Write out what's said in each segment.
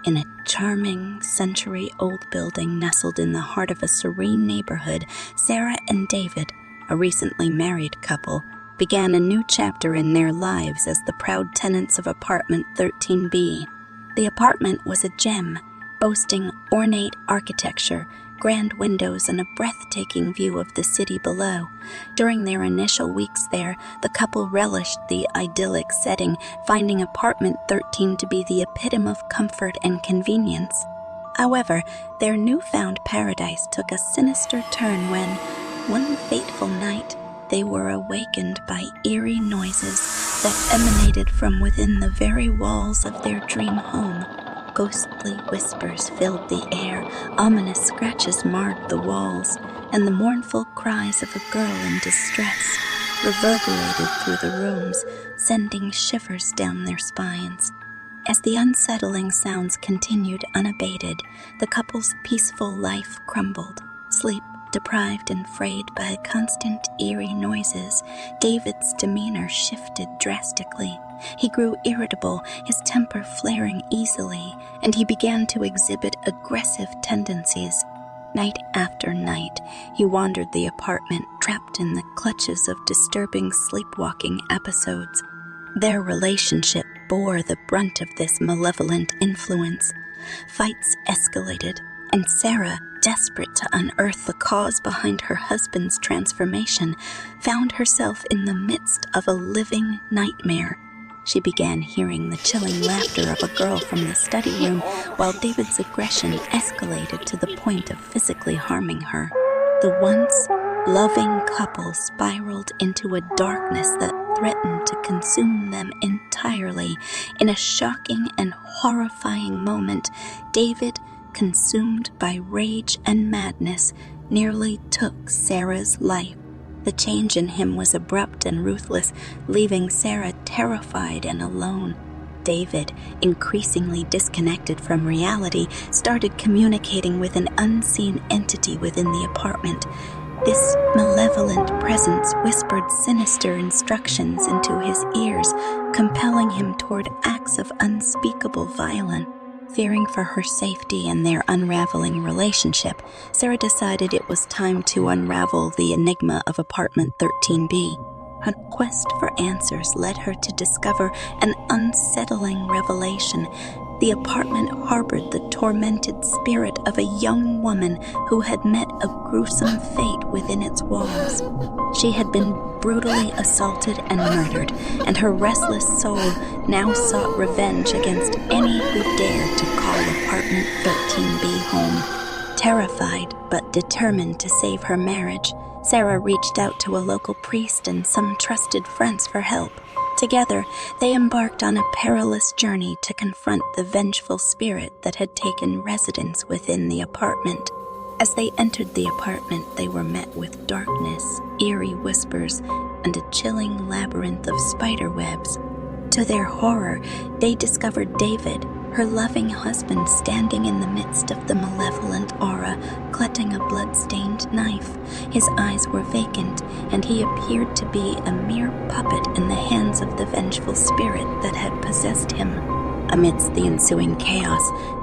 In a charming, century-old building nestled in the heart of a serene neighborhood, Sarah and David, a recently married couple, began a new chapter in their lives as the proud tenants of apartment 13B. The apartment was a gem, boasting ornate architecture, grand windows, and a breathtaking view of the city below. During their initial weeks there, the couple relished the idyllic setting, finding apartment 13 to be the epitome of comfort and convenience. However, their newfound paradise took a sinister turn when, one fateful night, they were awakened by eerie noises that emanated from within the very walls of their dream home. Ghostly whispers filled the air, ominous scratches marred the walls, and the mournful cries of a girl in distress reverberated through the rooms, sending shivers down their spines. As the unsettling sounds continued unabated, the couple's peaceful life crumbled. Sleep deprived and frayed by constant eerie noises, David's demeanor shifted drastically. He grew irritable, his temper flaring easily, and he began to exhibit aggressive tendencies. Night after night, he wandered the apartment, trapped in the clutches of disturbing sleepwalking episodes. Their relationship bore the brunt of this malevolent influence. Fights escalated, and Sarah, desperate to unearth the cause behind her husband's transformation, found herself in the midst of a living nightmare. She began hearing the chilling laughter of a girl from the study room, while David's aggression escalated to the point of physically harming her. The once loving couple spiraled into a darkness that threatened to consume them entirely. In a shocking and horrifying moment, David, consumed by rage and madness, nearly took Sarah's life. The change in him was abrupt and ruthless, leaving Sarah terrified and alone. David, increasingly disconnected from reality, started communicating with an unseen entity within the apartment. This malevolent presence whispered sinister instructions into his ears, compelling him toward acts of unspeakable violence. Fearing for her safety and their unraveling relationship, Sarah decided it was time to unravel the enigma of apartment 13B. Her quest for answers led her to discover an unsettling revelation. The apartment harbored the tormented spirit of a young woman who had met a gruesome fate within its walls. She had been brutally assaulted and murdered, and her restless soul now sought revenge against any who dared to call apartment 13B home. Terrified but determined to save her marriage, Sarah reached out to a local priest and some trusted friends for help. Together, they embarked on a perilous journey to confront the vengeful spirit that had taken residence within the apartment. As they entered the apartment, they were met with darkness, eerie whispers, and a chilling labyrinth of spider webs. To their horror, they discovered David, her loving husband, standing in the midst of the malevolent aura, clutching a blood-stained knife. His eyes were vacant, and he appeared to be a mere puppet in the hands of the vengeful spirit that had possessed him. Amidst the ensuing chaos,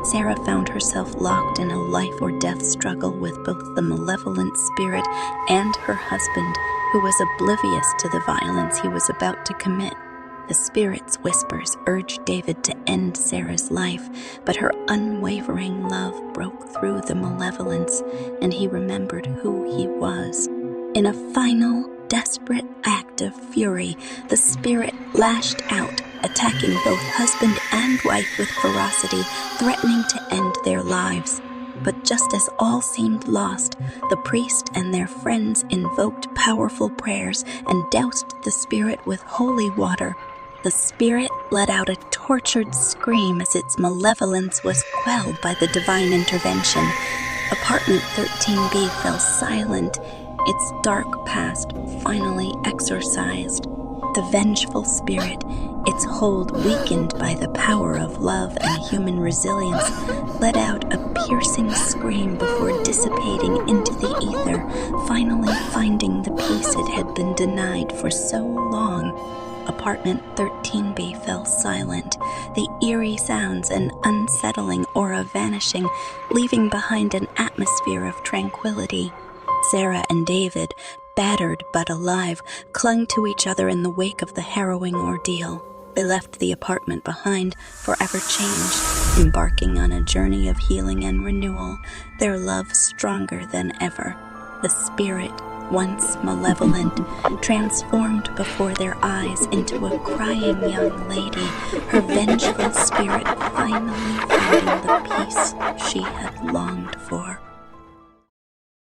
Sarah found herself locked in a life-or-death struggle with both the malevolent spirit and her husband, who was oblivious to the violence he was about to commit. The spirit's whispers urged David to end Sarah's life, but her unwavering love broke through the malevolence, and he remembered who he was. In a final, desperate act of fury, the spirit lashed out, attacking both husband and wife with ferocity, threatening to end their lives. But just as all seemed lost, the priest and their friends invoked powerful prayers and doused the spirit with holy water. The spirit let out a tortured scream as its malevolence was quelled by the divine intervention. Apartment 13B fell silent, its dark past finally exorcised. The vengeful spirit, its hold weakened by the power of love and human resilience, let out a piercing scream before dissipating into the ether, finally finding the peace it had been denied for so long. apartment 13B fell silent, the eerie sounds and unsettling aura vanishing, leaving behind an atmosphere of tranquility. Sarah and David, battered but alive, clung to each other in the wake of the harrowing ordeal. They left the apartment behind, forever changed, embarking on a journey of healing and renewal, their love stronger than ever. The spirit, once malevolent, transformed before their eyes into a crying young lady, her vengeful spirit finally finding the peace she had longed for.